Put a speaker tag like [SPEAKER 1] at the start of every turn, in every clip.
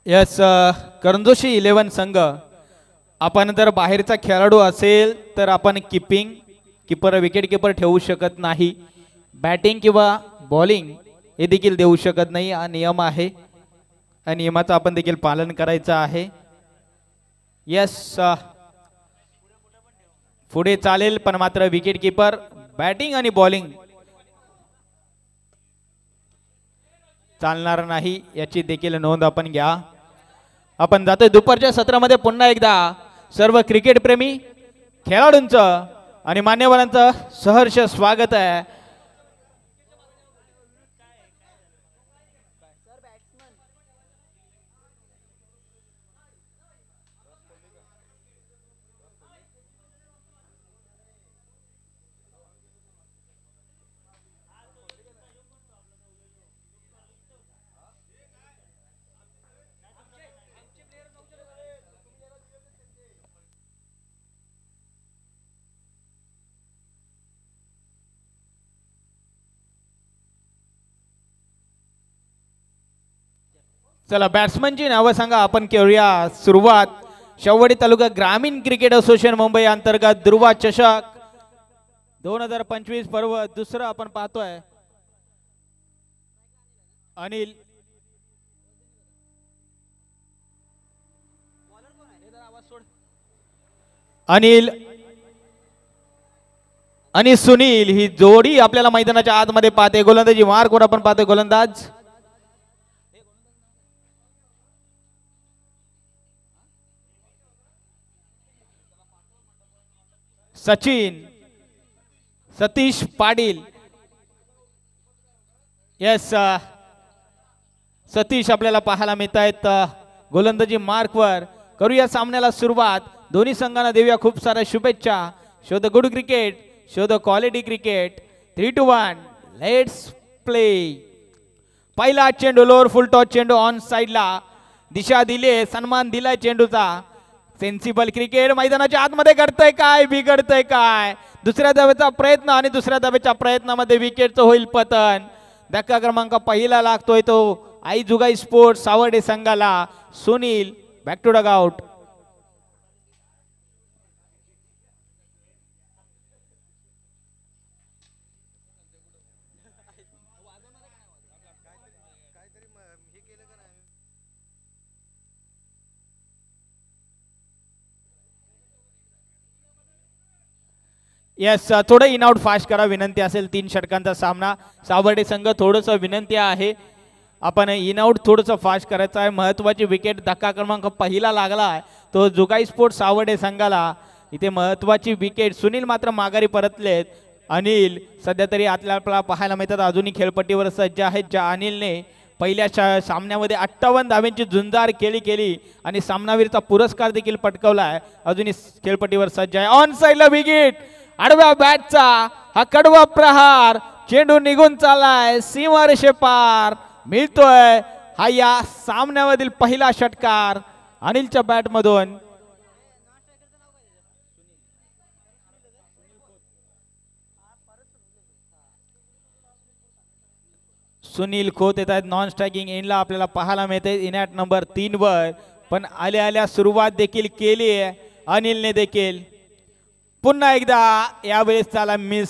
[SPEAKER 1] Yes करंजोशी 11 संघ आपण जर बाहेरचा खेळाडू असेल तर आपण कीपर विकेट कीपर ठेवू शकत नाही. बॅटिंग किंवा बॉलिंग हे देखील देऊ शकत नाही. हा नियम आहे. या नियमाचं आपण देखील पालन करायचं आहे. यस पुढे चालेल पण मात्र विकेट कीपर बॅटिंग आणि बॉलिंग चालणार नाही याची देखील नोंद आपण घ्या. आपण जातोय दुपारच्या सत्रामध्ये पुन्हा एकदा सर्व क्रिकेट प्रेमी खेळाडूंचं आणि मान्यवरांचं सहर्ष स्वागत आहे. चला बॅट्समनची नावं सांगा. आपण करूया सुरुवात. शेवडी तालुका ग्रामीण क्रिकेट असोसिएशन मुंबई अंतर्गत ध्रुवा चषक 2025 पर्व दुसरं आपण पाहतोय. अनिल अनिल आणि सुनील ही जोडी आपल्याला मैदानाच्या आतमध्ये पाहते. गोलंदाजी मार्कवर आपण पाहतोय. गोलंदाज सचिन सतीश पाटील. यस सतीश आपल्याला पाहायला मिळत आहेत. गोलंदाजी मार्कवर करूया सामन्याला सुरुवात. दोन्ही संघांना देऊया खूप साऱ्या शुभेच्छा. Show the good cricket, show the quality cricket. 3-1 let's play. पहिला चेंडू लोअर फुल टॉस चेंडू ऑन साइडला दिशा दिली, सन्मान दिलाय चेंडूचा. सेन्सिबल क्रिकेट मैदानाच्या आतमध्ये घडतंय काय, बिघडतंय काय. दुसऱ्या धावेचा प्रयत्न आणि दुसऱ्या धावेच्या प्रयत्नामध्ये विकेटचं होईल पतन. धक्का क्रमांक पहिला लागतोय तो आई जुगाई स्पोर्ट्स सावर्डे संघाला. Sunil back to dug out. Yes थोडं इन आउट फास्ट करा विनंती असेल. 3 षटकांचा सामना. सावर्डे संघ थोडंसं विनंती आहे आपण इन आउट थोडंसं फास्ट करायचं आहे. महत्वाची विकेट धक्का क्रमांक पहिला लागला आहे तो जुगाई स्पोर्ट्स सावर्डे संघाला. इथे महत्वाची विकेट. सुनील मात्र माघारी परतलेत. अनिल सध्या तरी आपल्याला पाहायला मिळतात अजूनही खेळपट्टीवर सज्ज आहेत. ज्या अनिलने पहिल्या सामन्यामध्ये 58 धावांची झुंजार केली आणि सामनावीरचा पुरस्कार देखील पटकावला आहे. अजूनही खेळपट्टीवर सज्ज आहे. ऑन साइडला विकेट. आडव्या बॅटचा हा कडवा प्रहार. चेंडू निघून चाललाय सीमारेषे पार. मिळतोय हा या सामन्यामधील पहिला षटकार अनिलच्या बॅट मधून. सुनील खोत येत आहेत नॉन स्ट्रायकिंग एंडला आपल्याला पाहायला मिळते. इनॅट नंबर 3 वर पण आल्या सुरुवात देखील केली आहे अनिलने देखील. पुन्हा एकदा यावेळेस त्याला मिस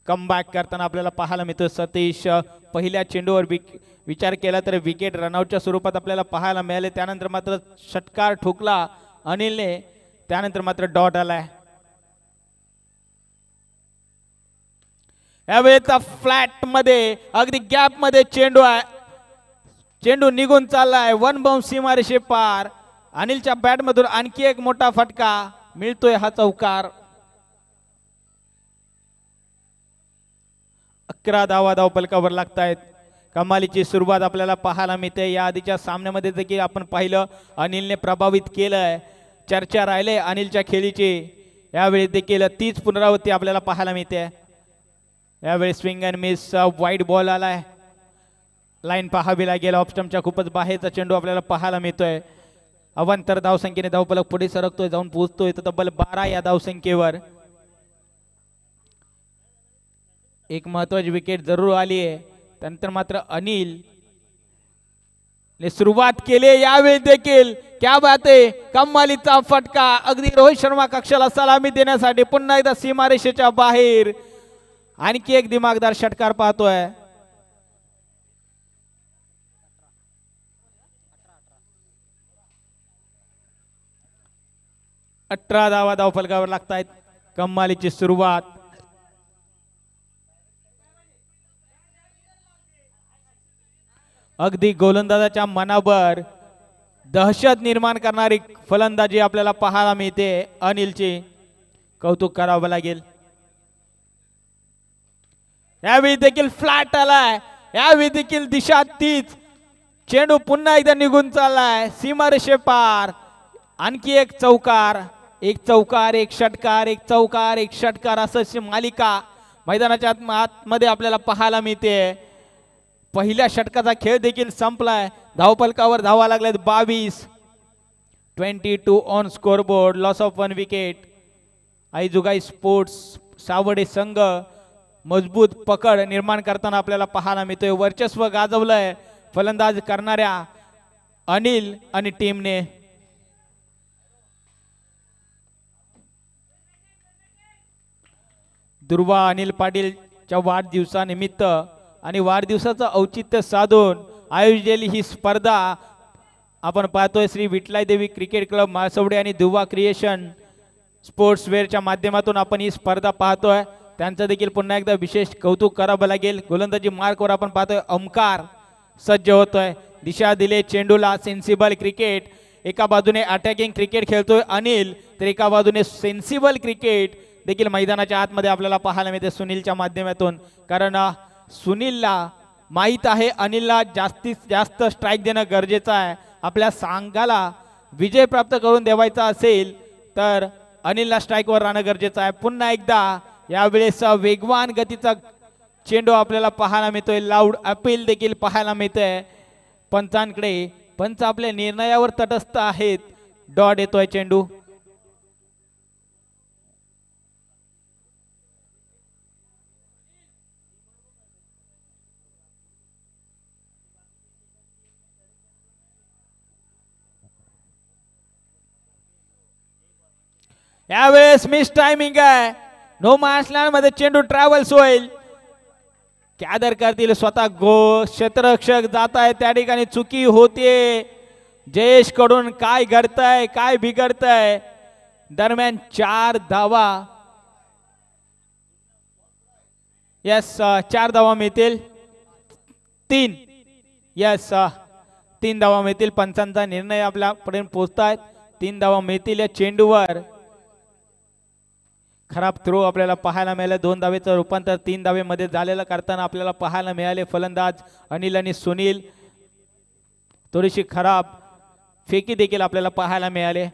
[SPEAKER 1] कमबॅक करताना आपल्याला पाहायला मिळतो. सतीश पहिल्या चेंडूवर विचार केला तर विकेट रनआउटच्या स्वरूपात आपल्याला पाहायला मिळाले. त्यानंतर मात्र षटकार ठोकला अनिलने. त्यानंतर मात्र डॉट आलाय. यावेळेचा फ्लॅट मध्ये अगदी गॅप मध्ये चेंडू आहे. चेंडू निघून चाललाय. 1 बाउंस सीमारेषे पार. अनिलच्या बॅट मधून आणखी एक मोठा फटका. मिळतोय हा चौकार. 11 धावा धावफलकावर लागतायत. कमालीची सुरुवात आपल्याला पाहायला मिळते. या आधीच्या सामन्यामध्ये देखील आपण पाहिलं अनिलने प्रभावित केलंय. चर्चा राहिले अनिलच्या खेळीची. यावेळी देखील तीच पुनरावृत्ती आपल्याला पाहायला मिळते. यावेळी स्विंग अँड मिस वाईट बॉल आलाय. लाईन पाहावी लागेल. ऑफस्टम्पच्या खूपच बाहेरचा चेंडू आपल्याला पाहायला मिळतोय. अवांतर धावसंख्येने धावफलक पुढे सरकतोय जाऊन पोहोचतोय तर तब्बल 12 या धावसंख्येवर. एक महत्वाची विकेट जरूर आली आहे. त्यानंतर मात्र अनिल ने सुरुवात केली यावेळी देखील क्या बात आहे, कमालीचा फटका अगदी रोहित शर्मा कक्षाला सलामी देण्यासाठी पुन्हा एकदा सीमारेषेच्या बाहेर आणखी एक दिमागदार षटकार पाहतोय. अठरा धावा धावफलकावर लागतायत. कमालीची सुरुवात. अगदी गोलंदाजाच्या मनावर दहशत निर्माण करणारी फलंदाजी आपल्याला पाहायला मिळते. अनिलचे कौतुक करावं लागेल. यावेळी देखील फ्लॅट आलाय, यावेळी देखील दिशा तीच. चेंडू पुन्हा एकदा निघून चाललाय सीमारेषे पार. आणखी एक चौकार, एक चौकार, एक षटकार, एक चौकार, एक षटकार असं मालिका मैदानाच्या आतमध्ये आपल्याला पाहायला मिळते. पहिल्या षटकाचा खेळ देखील संपलाय. धावफलकावर धावा लागल्यात 22. 22 on scoreboard. Loss of 1 wicket. आईजुगाई स्पोर्ट्स सावडे संघ मजबूत पकड निर्माण करताना आपल्याला पाहायला मिळतोय. वर्चस्व गाजवलंय फलंदाज करणाऱ्या अनिल आणि टीमने. दुर्वा अनिल पाटीलच्या वाढदिवसानिमित्त आणि वाढदिवसाचं औचित्य साधून आयोजलेली ही स्पर्धा आपण पाहतोय श्री विठलाई देवी क्रिकेट क्लब मासवडे आणि दुवा क्रिएशन स्पोर्ट्सवेअरच्या माध्यमातून आपण ही स्पर्धा पाहतोय. त्यांचं देखील पुन्हा एकदा विशेष कौतुक करावं लागेल. गोलंदाजी मार्कवर आपण पाहतोय ओमकार सज्ज होतोय. दिशा दिले चेंडूला. Sensible cricket. एका बाजूने अटॅकिंग क्रिकेट खेळतोय अनिल, तर एका बाजूने सेन्सिबल क्रिकेट देखील मैदानाच्या आतमध्ये आपल्याला पाहायला मिळते सुनीलच्या माध्यमातून. कारण सुनीलला माहीत आहे अनिलला जास्तीत जास्त स्ट्राईक देणं गरजेचं आहे. आपल्या संघाला विजय प्राप्त करून द्यावायचा असेल तर अनिलला स्ट्राईकवर राहणं गरजेचं आहे. पुन्हा एकदा यावेळेस वेगवान गतीचा चेंडू आपल्याला पाहायला मिळतोय. लाऊड अपील देखील पाहायला मिळतंय पंचांकडे. पंच आपल्या निर्णयावर तटस्थ आहेत. डॉट येतोय चेंडू. यावेळेस मिस टायमिंग आहे. नो मॅच मध्ये चेंडू ट्रॅव्हल्स होईल. कॅदर करतील स्वतः क्षेत्ररक्षक जात आहे त्या ठिकाणी चुकी होते. जयेश कडून काय घडतंय काय बिघडतंय. दरम्यान 4 धावा. यस 4 धावा मिळतील. 3 यस 3 धावा मिळतील. पंचांचा निर्णय आपल्यापर्यंत पोहोचतायत. 3 धावा मिळतील या चेंडूवर. खराब थ्रो आपल्याला पाहायला मिळाले. 2 धावेचं रूपांतर 3 धावेमध्ये झालेलं करताना आपल्याला पाहायला मिळाले. फलंदाज अनिल आणि सुनील. थोडीशी खराब फेकी देखील आपल्याला पाहायला मिळाले.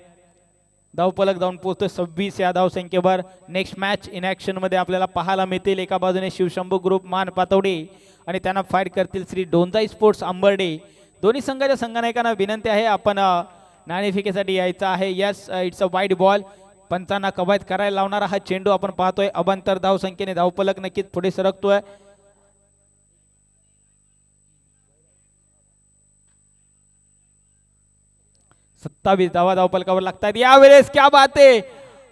[SPEAKER 1] धावफलक जाऊन पोहोचतो 26 या धावसंख्येवर. नेक्स्ट मॅच इन ॲक्शन मध्ये आपल्याला पाहायला मिळतील. एका बाजूने शिवशंभू ग्रुप मान पातवडे आणि त्यांना फाईट करतील श्री डोंजाई स्पोर्ट्स अंबर्डे. दोन्ही संघाच्या संघनायकांना विनंती आहे आपण नाणेफेकीसाठी यायचं आहे. Yes it's a wide ball. पंचांना कवायत करायला लावणारा हा चेंडू आपण पाहतोय. अबांतर धावसंख्येने धावफलक नक्कीच पुढे सरकतोय. सत्तावीस धावा धावफलकावर लागतात. यावेळेस क्या बात आहे.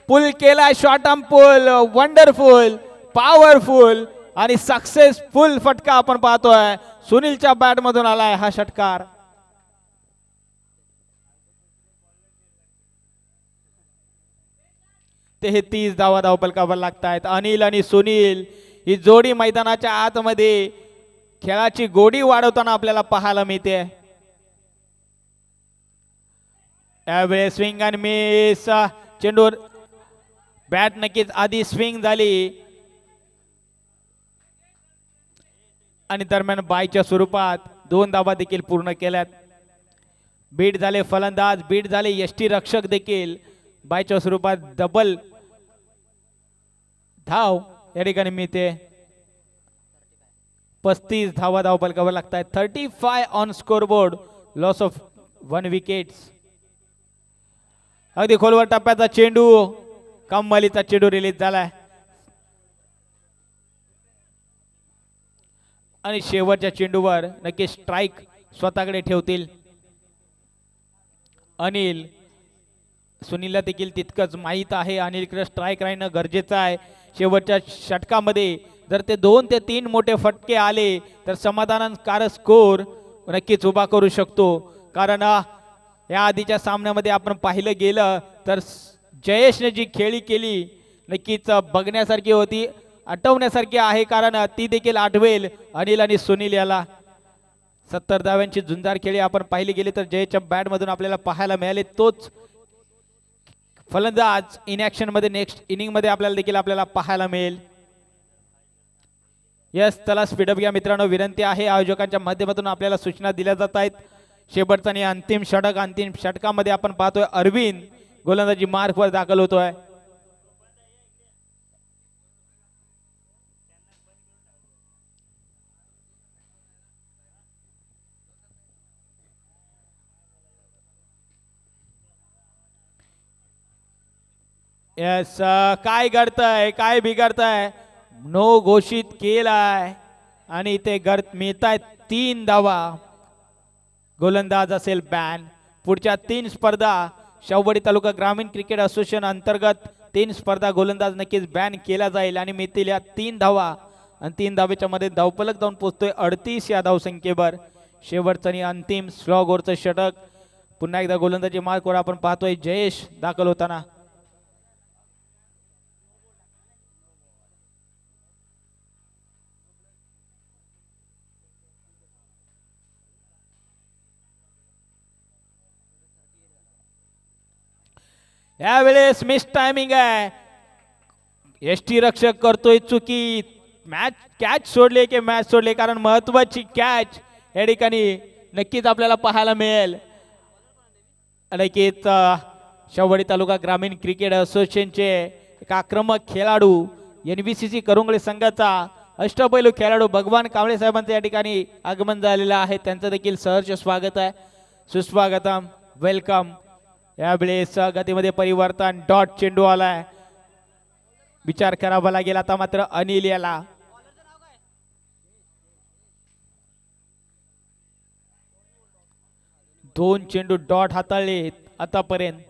[SPEAKER 1] पुल केलाय. Short arm pull. Wonderful, powerful आणि सक्सेसफुल फटका आपण पाहतोय. सुनीलच्या बॅट मधून आलाय हा षटकार. 33 धावा धावफलकावर लागतायत. अनिल आणि सुनील ही जोडी मैदानाच्या आतमध्ये खेळाची गोडी वाढवताना आपल्याला पाहायला मिळते. यावेळेस स्विंग आणि मिस. चेंडूवर बॅट नक्कीच आधी स्विंग झाली आणि दरम्यान बायच्या स्वरूपात 2 धावा देखील पूर्ण केल्यात. बीट झाले फलंदाज, बीट झाले यष्टी रक्षक देखील. बायच्या स्वरूपात डबल धाव या ठिकाणी मिळते. 35 धावा धावफलकावर लागतात. 35 on scoreboard. Loss of 1 wickets. अगदी खोलवर टप्प्याचा चेंडू. कमालीचा चेंडू रिलीज झालाय आणि शेवटच्या चेंडूवर नक्की स्ट्राईक स्वतःकडे ठेवतील. अनिल. सुनीलला देखील तितकंच माहीत आहे अनिलकडे स्ट्राईक राहणं गरजेचं आहे. शेवटच्या षटकामध्ये जर ते 2 ते 3 मोठे फटके आले तर समाधानकारक स्कोर नक्कीच उभा करू शकतो. कारण या आधीच्या सामन्यामध्ये आपण पाहिलं गेलं तर जयेशने जी खेळी केली नक्कीच बघण्यासारखी होती, आठवण्यासारखी आहे. कारण ती देखील आठवेल अनिल आणि सुनील याला. 70 धाव्यांची झुंजार खेळी आपण पाहिली गेली तर जयेशच्या बॅटमधून आपल्याला पाहायला मिळाले. तोच फलंदाज इन ऍक्शन मध्ये नेक्स्ट इनिंग मध्ये आपल्याला देखील पाहायला मिळेल. यस, चला स्पीडअप घ्या मित्रांनो. विनंती आहे आयोजकांच्या माध्यमातून आपल्याला सूचना दिल्या जात आहेत. शेवटचा आणि अंतिम षटक. अंतिम षटकामध्ये आपण पाहतोय अरविंद गोलंदाजी मार्कवर दाखल होतोय. यस, काय घडतंय, काय बिघडतंय. नो घोषित केलाय आणि इथे मिळत आहेत 3 धावा. गोलंदाज असेल बॅन. पुढच्या 3 स्पर्धा शाहूवाडी तालुका ग्रामीण क्रिकेट असोसिएशन अंतर्गत 3 स्पर्धा गोलंदाज नक्कीच बॅन केला जाईल आणि मिळतील या 3 धावा. आणि 3 धावेच्या मध्ये धावफलक जाऊन पोहोचतोय 38 या धावसंख्येवर. शेवटचं आणि अंतिम स्लॉग ओव्हरचं षटक. पुन्हा एकदा गोलंदाजी मार्कवर आपण पाहतोय जयेश दाखल होताना. यावेळेस मिस टायमिंग आहे. एसटी रक्षक करतोय चुकी. मॅच कॅच सोडले की मॅच सोडले. कारण महत्वाची कॅच या ठिकाणी नक्कीच आपल्याला पाहायला मिळेल. नक्कीच शाहूवाडी तालुका ग्रामीण क्रिकेट असोसिएशनचे एक आक्रमक खेळाडू NBCC करुंगळे संघाचा अष्टपैलू खेळाडू भगवान कांबळे साहेबांचं या ठिकाणी आगमन झालेलं आहे. त्यांचं देखील सहर्ष स्वागत आहे. सुस्वागतम, वेलकम. यावेळेस गतीमध्ये परिवर्तन. डॉट चेंडू आलाय. विचार करावा लागेल आता मात्र अनिल याला. दोन चेंडू डॉट हाताळले आतापर्यंत.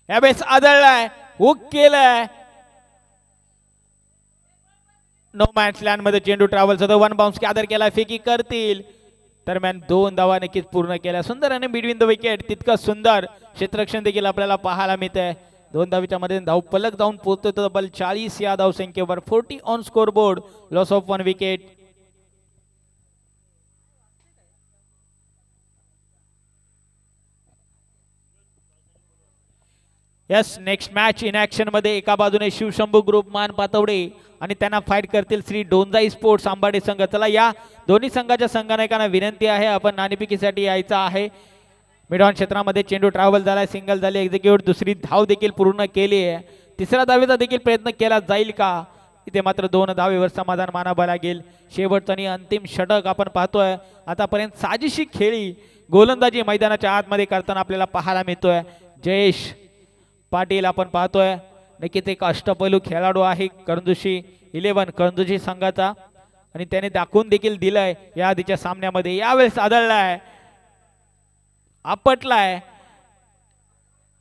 [SPEAKER 1] यावेळेस आदळलाय, हुक केलाय. नो मॅच लँड मध्ये चेंडू ट्रॅव्हल्स होतो. 1 बाउन्स आदर केला. फेकी करतील. दरम्यान 2 धावा नक्कीच पूर्ण केल्या. सुंदर आणि बिटवीन द विकेट. तितकं सुंदर क्षेत्ररक्षण देखील आपल्याला पाहायला मिळतंय. 2 धावीच्या मध्ये धाव पलक जाऊन पोहोचतोय तो तब्बल 40 या धाव संख्येवर. 40 on score board. Loss of 1 wicket. Yes, next match in action मध्ये एका बाजूने शिवशंभू ग्रुप मान पातवडे आणि त्यांना फाईट करतील श्री डोंजाई स्पोर्ट्स आंबाडे संघ. चला या दोन्ही संघाच्या संघनायकांना विनंती आहे आपण नाणेफेकीसाठी यायचं आहे. मिड ऑन क्षेत्रामध्ये चेंडू ट्रॅव्हल झालाय. सिंगल झाली एक्झिक्यूट. दुसरी धाव देखील पूर्ण केली आहे. तिसऱ्या धावेचा देखील प्रयत्न केला जाईल का. इथे मात्र 2 धावेवर समाधान मानावं लागेल. शेवटचा आणि अंतिम षटक आपण पाहतोय. आतापर्यंत साजेशी खेळी गोलंदाजी मैदानाच्या आतमध्ये करताना आपल्याला पाहायला मिळतोय. जयेश पाटील आपण पाहतोय. नक्कीच एक अष्टपैलू खेळाडू आहे करंजुशी 11 करंजुशी संघाचा आणि त्याने दाखवून देखील दिलंय या आधीच्या सामन्यामध्ये. यावेळेस आदळलाय, आपटलाय.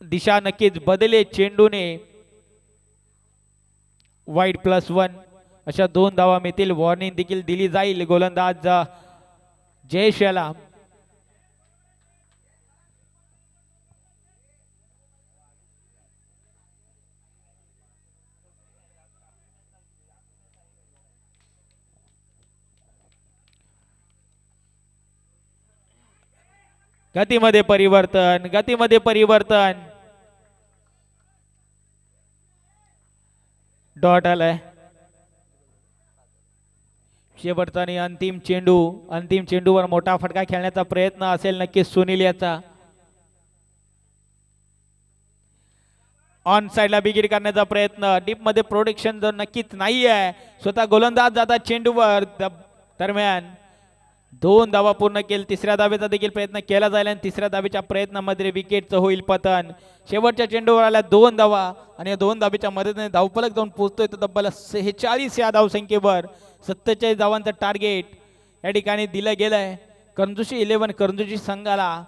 [SPEAKER 1] दिशा नक्कीच बदले चेंडूने. वाईड +1 अशा 2 धावा मिळतील. वॉर्निंग देखील दिली जाईल गोलंदाज जयेश याला. गतीमध्ये परिवर्तन. गतीमध्ये परिवर्तन. डॉट आलाय. शेवटचा आणि अंतिम चेंडू. अंतिम चेंडूवर मोठा फटका खेळण्याचा प्रयत्न असेल नक्कीच सुनील याचा. ऑन साइडला बिगिट करण्याचा प्रयत्न. डीप मध्ये प्रोटेक्शन जर नक्कीच नाही आहे. स्वतः गोलंदाज जातात चेंडूवर. दरम्यान 2 धावा पूर्ण केली. तिसऱ्या धावेचा देखील प्रयत्न केला जाईल आणि तिसऱ्या धावेच्या प्रयत्नामध्ये विकेटचं होईल पतन. शेवटच्या चेंडूवर आल्या 2 धावा आणि या 2 धावेच्या मदतीने धावफलक जाऊन पोहोचतोय तो तब्बल 46 या धावसंख्येवर. 47 धावांचं टार्गेट या ठिकाणी दिलं गेलंय करंजुशी 11 करंजुशी संघाला.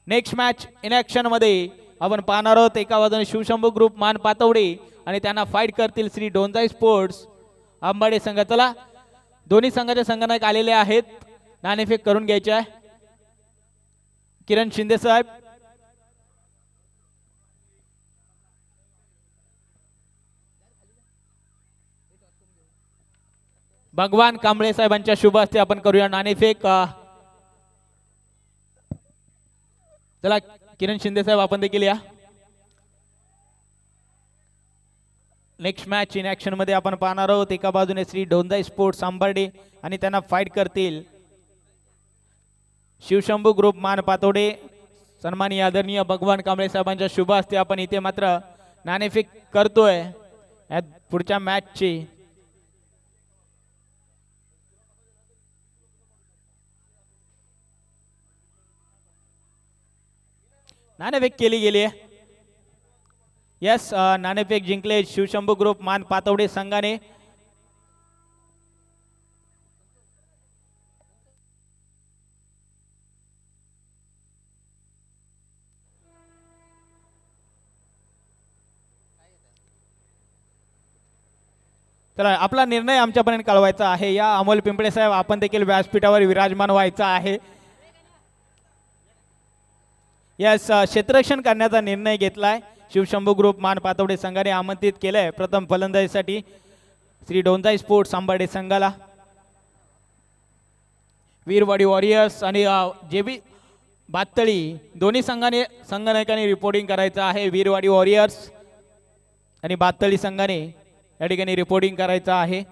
[SPEAKER 1] नेक्स्ट मॅच इन ऍक्शन मध्ये आपण पाहणार आहोत एका बाजूने शिवशंभू ग्रुप मान पातवडे आणि त्यांना फाईट करतील श्री डोंजाई स्पोर्ट्स आंबाडे संघ. चला दोन्ही संघाचे संघनायक आलेले आहेत, नाणेफेक करून घ्यायचे आहे. किरण शिंदे साहेब, भगवान कांबळे साहेबांच्या शुभ हस्ते आपण करूया नाणेफेक. चला किरण शिंदे साहेब आपण देखील या. नेक्स्ट मॅच इन ऍक्शन मध्ये आपण पाहणार आहोत एका बाजूने श्री डोंजाई स्पोर्ट्स आंबर्डे आणि त्यांना फाईट करतील शिवशंभू ग्रुप मान पातोडे. सन्माननीय आदरणीय भगवान कांबळे साहेबांच्या शुभ हस्ते आपण इथे मात्र नाणेफेक करतोय या पुढच्या मॅचची. नाणेफेक केली गेली आहे. यस, नाणेफेक जिंकले शिवशंभू ग्रुप मान पातवडे संघाने. चला आपला निर्णय आमच्यापर्यंत कळवायचा आहे. या अमोल पिंपळे साहेब आपण देखील व्यासपीठावर विराजमान व्हायचा आहे. यस, क्षेत्ररक्षण करण्याचा निर्णय घेतलाय. शिवशंभू ग्रुप मान पातवडे संघाने आमंत्रित केलंय प्रथम फलंदाजीसाठी श्री डोंजाई स्पोर्ट्स आंबाडे संघाला. वीरवाडी वॉरियर्स आणि जेबी बातळी दोन्ही संघनायकांनी रिपोर्टिंग करायचं आहे. वीरवाडी वॉरियर्स आणि बातळी संघाने या ठिकाणी रिपोर्टिंग करायचं आहे.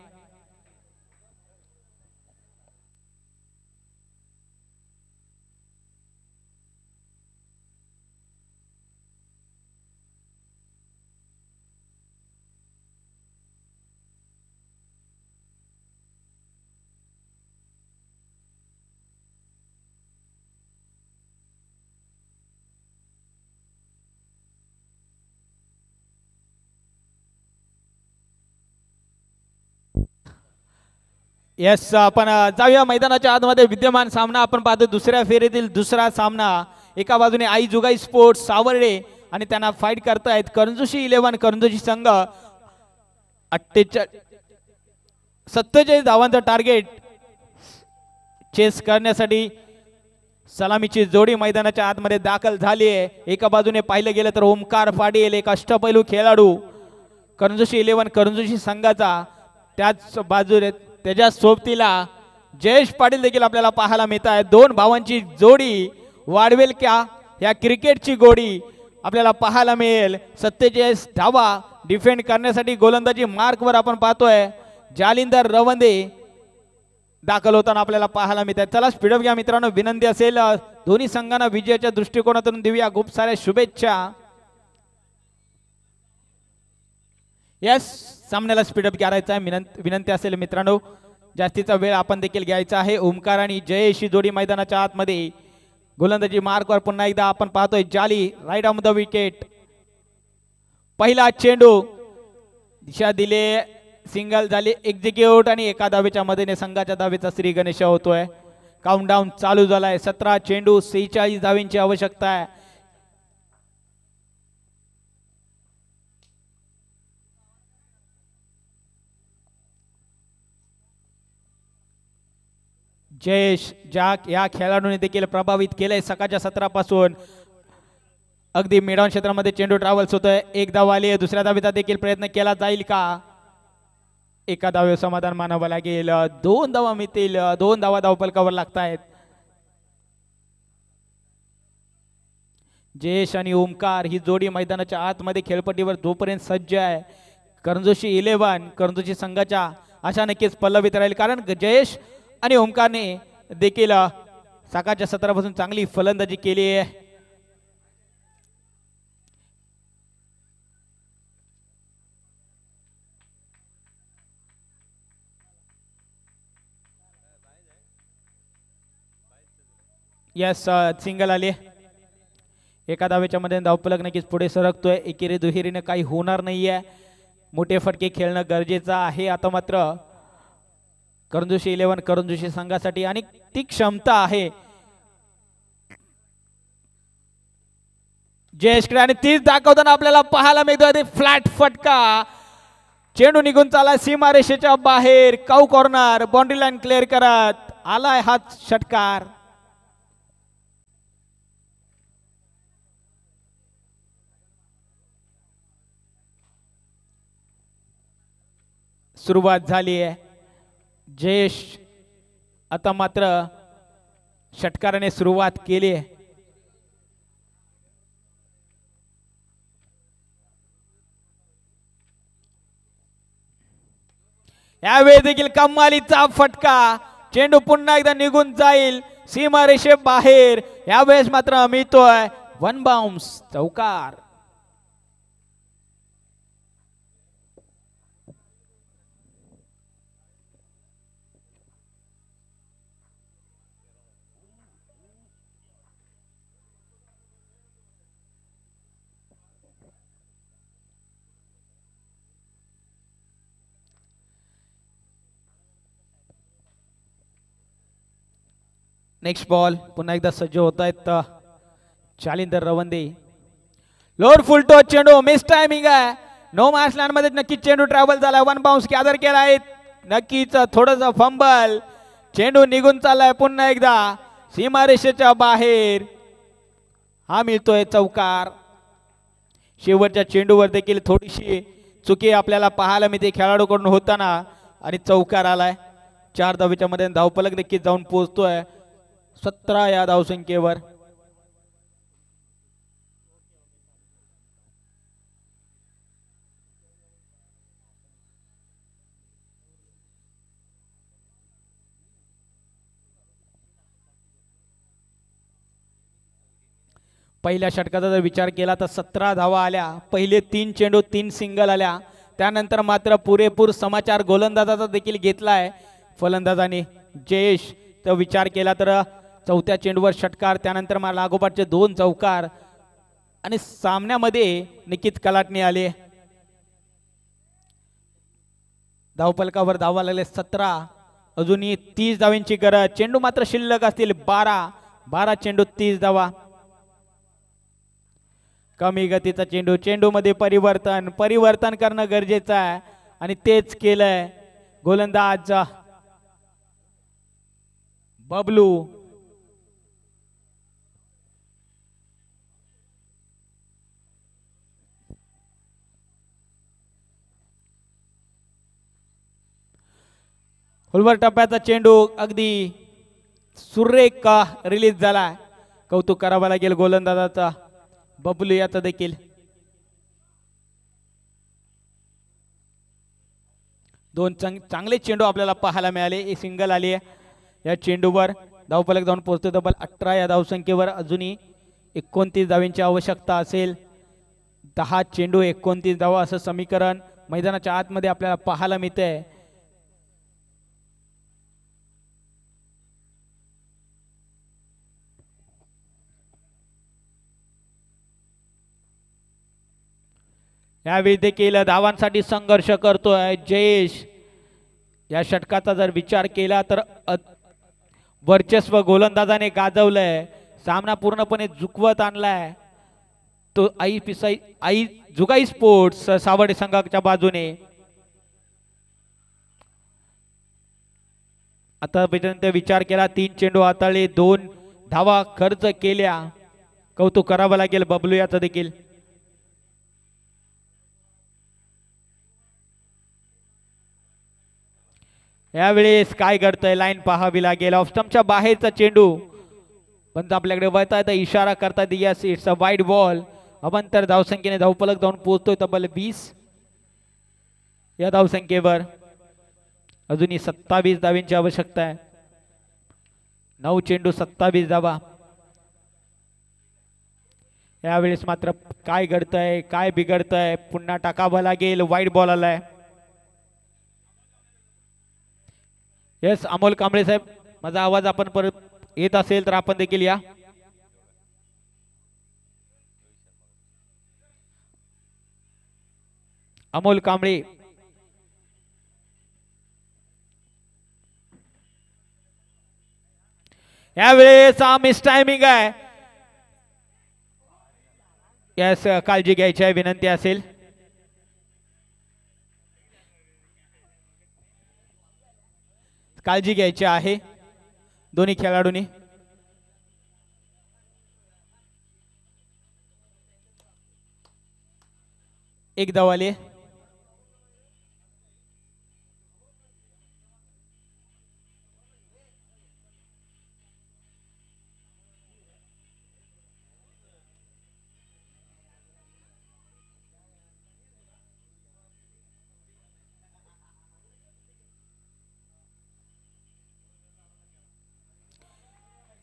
[SPEAKER 1] यस, आपण जाऊया मैदानाच्या आतमध्ये. विद्यमान सामना आपण पाहतो दुसऱ्या फेरीतील दुसरा सामना. एका बाजूने आई जुगाई स्पोर्ट्स सावर्डे आणि त्यांना फाईट करतायत करंजुशी 11 करंजुशी संघ. 47 धावांचं टार्गेट चेस करण्यासाठी सलामीची जोडी मैदानाच्या आतमध्ये दाखल झाली आहे. एका बाजूने पाहिलं गेलं तर ओमकार पाटील एक अष्टपैलू खेळाडू करंजुशी 11 करंजुशी संघाचा. त्याच बाजूने त्याच्या सोबतीला जयेश पाटील देखील आपल्याला पाहायला मिळत आहे. दोन भावांची जोडी वाढवेल का या क्रिकेटची गोडी आपल्याला पाहायला मिळेल. 47 धावा डिफेंड करण्यासाठी गोलंदाजी मार्कवर आपण पाहतोय जालिंदर रवंदे दाखल होताना आपल्याला पाहायला मिळत आहे. चला स्पीडअप घ्या मित्रांनो, विनंती असेल दोन्ही संघांना विजयाच्या दृष्टिकोनातून देऊया खूप साऱ्या शुभेच्छा. यस, सामन्याला स्पीडअप करायचा आहे. विनंती असेल मित्रांनो, जास्तीचा वेळ आपण देखील घ्यायचा आहे. ओमकार आणि जयेश जोडी मैदानाच्या आतमध्ये गोलंदाजी मार्कवर पुन्हा एकदा आपण पाहतोय जाली राईट ऑन द विकेट. पहिला चेंडू दिशा दिले, सिंगल झाले एक्झिक्यूट आणि एका धावेच्या मदतीने संघाच्या धावेचा श्री गणेश होतोय. काउंटडाऊन चालू झालाय. 17 चेंडू 46 धावेंची आवश्यकता आहे. जयेश जाक या खेळाडूने देखील प्रभावित केलंय सकाळच्या सत्रापासून. अगदी मिडॉन क्षेत्रामध्ये चेंडू ट्रॅव्हल्स होतोय. एक धाव आली आहे. दुसऱ्या धावेचा देखील प्रयत्न केला जाईल का? एका धावे समाधान मानावं लागेल. 2 धावा मिळतील. 2 धावा धावफलकावर लागतायत. जयेश आणि ओमकार ही जोडी मैदानाच्या आतमध्ये खेळपट्टीवर जोपर्यंत सज्ज आहे करंजुशी 11 करंजुशी संघाच्या आशा नक्कीच पल्लवित राहील. कारण जयेश आणि ओमकारने देखील सकाळच्या सत्रापासून चांगली फलंदाजी केली आहे. यस, सिंगल आली. एका धावेच्या मध्ये धावफलक नक्कीच पुढे सरकतोय. एकेरी दुहेरीने काही होणार नाहीये. मोठे फटके खेळणं गरजेचं आहे. आता मात्र करंजुशी 11 करंजुशी संघासाठी आणि ती क्षमता आहे जयेशकडे आणि तीच दाखवताना आपल्याला पाहायला मिळतोय फ्लॅट फटका. चेंडू निघून चाला सीमारेषेच्या बाहेर. काऊ कॉर्नर बाउंड्री लाईन क्लिअर करत आलाय हा षटकार. सुरुवात झाली आहे. जयेश आता मात्र षटकाराने सुरुवात केली आहे. यावेळी देखील कमालीचा फटका. चेंडू पुन्हा एकदा निघून जाईल सीमारेषे बाहेर. यावेळेस मात्र मिळतोय वन बाउन्स चौकार. नेक्स्ट बॉल पुन्हा एकदा सज्ज होत आहेत चालिंदर रवंदे. लोअर फुल टॉस चेंडू मिस टायमिंग आहे. नो मार्क्स लँड मध्ये नक्कीच चेंडू ट्रॅव्हल झाला. वन बाउन्स गॅदर केला आहे. नक्कीच थोडंसं फंबल. चेंडू निघून चाललाय पुन्हा एकदा सीमारेषेच्या बाहेर. हा मिळतोय चौकार. शेवटच्या चेंडूवर देखील थोडीशी चुकी आपल्याला पाहायला मिळते खेळाडूकडून होताना आणि चौकार आलाय. 4 धावेच्या मध्ये धावफलक नक्कीच जाऊन पोहोचतोय 17 या धावसंख्येवर. पहिल्या षटकाचा जर विचार केला तर 17 धावा आल्या. पहिले 3 चेंडू 3 सिंगल आल्या. त्यानंतर मात्र पुरेपूर समाचार गोलंदाजाचा देखील घेतलाय फलंदाजाने. जयेश तर विचार केला तर चौथ्या चेंडूवर षटकार. त्यानंतर मला लागोपाठचे 2 चौकार आणि सामन्यामध्ये नक्कीच कलाटणी आले. धावफलकावर धावा लागले 17. अजूनही 30 धावांची गरज. चेंडू मात्र शिल्लक असतील 12 चेंडू 30 धावा. कमी गतीचा चेंडू. चेंडू मध्ये परिवर्तन करणं गरजेचं आहे आणि तेच केलंय गोलंदाज बबलू. हुलवर टप्प्याचा चेंडू अगदी सुरेख रिलीज झाला. कौतुक करावं लागेल गोलंदाजाचा बबलू याचा देखील. 2 चांगले चेंडू आपल्याला पाहायला मिळाले. एक सिंगल आली आहे. या चेंडूवर धावफलक जाऊन पोहोचतो तब्बल 18 या धावसंख्येवर. अजूनही 29 धावांची आवश्यकता असेल. 10 चेंडू 29 धावा असं समीकरण मैदानाच्या आतमध्ये आपल्याला पाहायला मिळतंय. यावेळी देखील धावांसाठी संघर्ष करतोय जयेश. या षटकाचा जर विचार केला तर वर्चस्व गोलंदाजाने गाजवलंय. सामना पूर्णपणे झुकवत आणलाय तो आई जुगाई स्पोर्ट्स सावर्डे संघाच्या बाजूने. आतापर्यंत विचार केला 3 चेंडू हाताळले 2 धावा खर्च केल्या. कौतुक करावं लागेल बबलू याचं देखील. यावेळेस काय घडतंय लाईन पाहावी लागेल. ऑफस्टंपच्या बाहेरचा चेंडू पण आपल्याकडे वळता इशारा करतात yes it's a wide ball. अवंतर धावसंख्येने धावफलक जाऊन पोहोचतोय तब्बल 20 या धावसंख्येवर. अजूनही 27 धावांची आवश्यकता आहे. 9 चेंडू 27 धावा. यावेळेस मात्र काय घडतंय काय बिघडतंय पुन्हा टाकावं लागेल. वाईड बॉल आलाय. येस अमोल कांबळे साहेब माझा आवाज आपण परत येत असेल तर आपण देखील या. अमोल कांबळे यावेळेस मिस टायमिंग आहे. यास काळजी घ्यायची आहे विनंती असेल. काळजी घ्यायची आहे दोन्ही खेळाडूंनी. एक धावाले.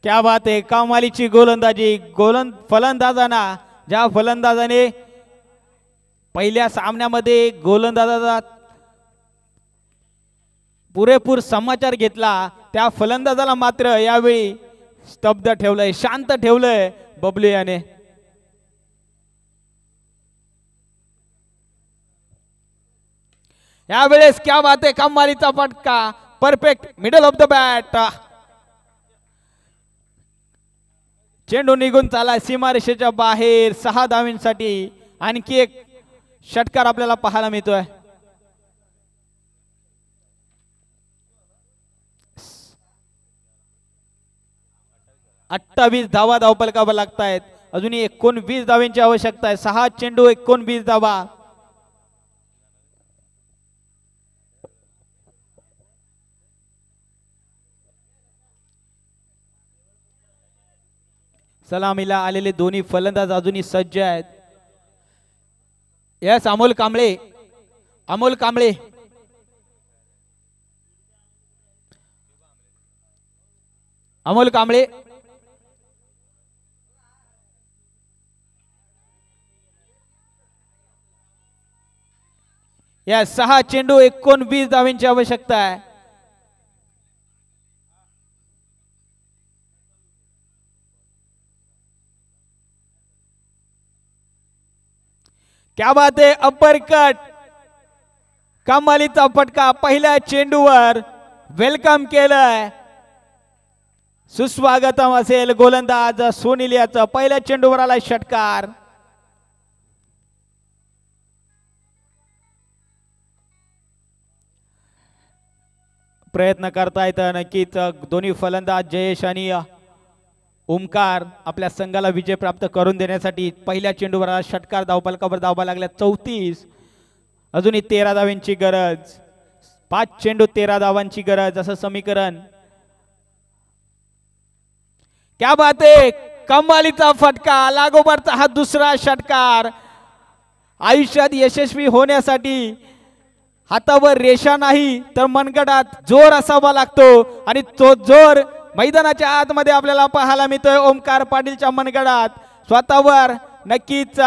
[SPEAKER 1] क्या बात आहे. कमालीची गोलंदाजी. फलंदाजांना ज्या फलंदाजाने पहिल्या सामन्यामध्ये गोलंदाजाचा पुरेपूर समाचार घेतला त्या फलंदाजाला मात्र यावेळी स्तब्ध ठेवलंय, शांत ठेवलंय बबलू याने. यावेळेस क्या बात आहे. कमालीचा फटका. Perfect middle of the bat. चेंडू निघून चाला सीमारेषेच्या बाहेर. 6 धावांसाठी आणखी एक षटकार आपल्याला पाहायला मिळतोय. 28 धावा धावपलकावर लागतायत. अजूनही 19 धावांची आवश्यकता आहे. 6 चेंडू 19 धावा. सलामीला आलेले दोन्ही फलंदाज अजूनही सज्ज आहेत. यस अमोल कांबळे. अमोल कांबळे. अमोल कांबळे. या 6 चेंडू 19 धावांची आवश्यकता आहे. क्या बात आहे. Upper cut. कमालीचा फटका. पहिल्या चेंडूवर वेलकम केलंय. सुस्वागतम असेल गोलंदाज सुनील याचं. पहिल्या चेंडूवर आला षटकार. प्रयत्न करतायत नक्कीच दोन्ही फलंदाज जयेश आणि ओमकार आपल्या संघाला विजय प्राप्त करून देण्यासाठी. पहिल्या चेंडूवर षटकार. धावपलकावर धावा लागल्या 34. अजूनही 13 धावांची गरज. 5 चेंडू 13 धावांची गरज असं समीकरण. क्या बात आहे. कमालीचा फटका. लागोपाठचा हा दुसरा षटकार. आयुष्यात यशस्वी होण्यासाठी हातावर रेषा नाही तर मनगटात जोर असावा लागतो आणि तो जोर मैदानाच्या आतमध्ये आपल्याला पाहायला मिळतोय. ओमकार पाटीलच्या मनगटात स्वतःवर नक्कीच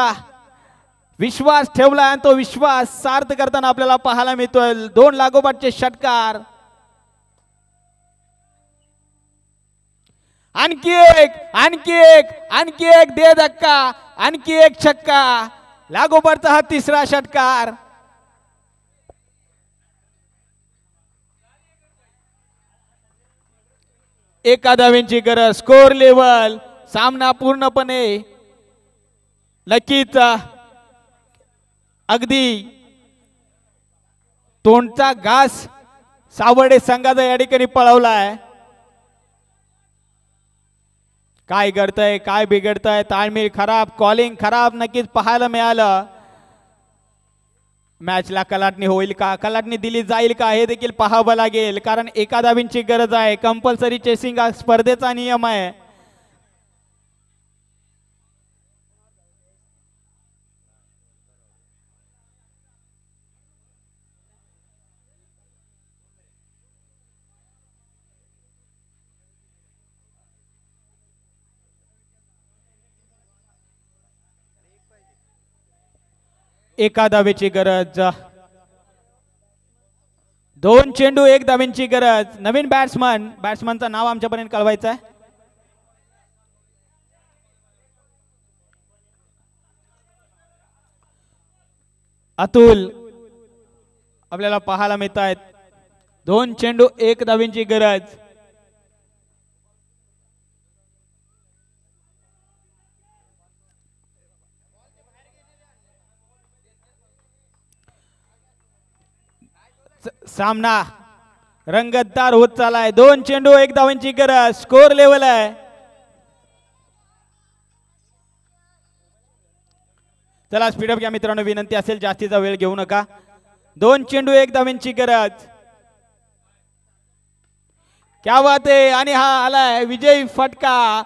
[SPEAKER 1] विश्वास ठेवला आणि तो विश्वास सार्थ करताना आपल्याला पाहायला मिळतोय. 2 लागोपाठचे षटकार. आणखी एक. आणखी एक. आणखी एक. दे धक्का. आणखी एक छक्का. लागोपाठचा हा तिसरा षटकार. एका धावेची गरज. Score level. सामना पूर्णपणे नक्कीच अगदी तोंडचा घास सावर्डे संघाचा या ठिकाणी पळवलाय. काय घडतंय काय बिघडतंय. ताळमेळ खराब. कॉलिंग खराब नक्कीच पाहायला मिळालं. मॅचला कलाटणी होईल का. कलाटणी दिली जाईल का हे देखील पाहावं लागेल. कारण एका धावींची गरज आहे. कंपल्सरी चेसिंग हा स्पर्धेचा नियम आहे. एका धावेची गरज. 2 चेंडू 1 धावेची गरज. नवीन बॅट्समनचं नाव आमच्यापर्यंत कळवायचं आहे. अतुल आपल्याला पाहायला मिळत आहेत. 2 चेंडू 1 धावेची गरज. सामना रंगतदार होत चाललाय. 2 चेंडू 1 धावांची गरज. स्कोर लेवल आहे. चला स्पीडअप घ्या मित्रांनो, विनंती असेल जास्तीचा वेळ घेऊ नका. 2 चेंडू 1 धावांची गरज. क्या बात आहे. आणि हा आलाय विजय फटका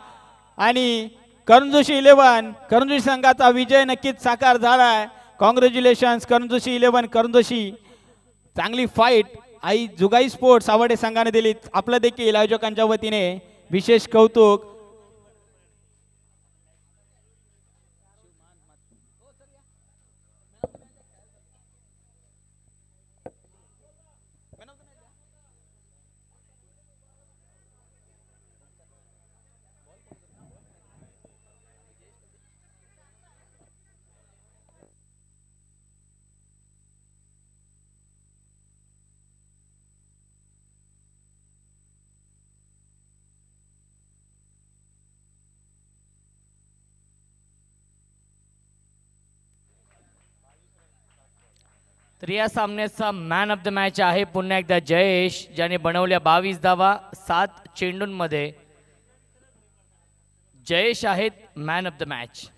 [SPEAKER 1] आणि करंजोशी 11 करंजोशी संघाचा विजय नक्कीच साकार झालाय. कॉंग्रॅच्युलेशन्स करंजोशी 11 करंजोशी. चांगली फाईट आई जुगाई स्पोर्ट्स आवडे संघाने दिली. आपलं देखील आयोजकांच्या वतीने विशेष कौतुक.
[SPEAKER 2] तर या सामन्याचा मॅन ऑफ द मॅच आहे पुन्हा एकदा जयेश, ज्याने बनवल्या 22 धावा 7 चेंडूंमध्ये. जयेश आहेत मॅन ऑफ द मॅच.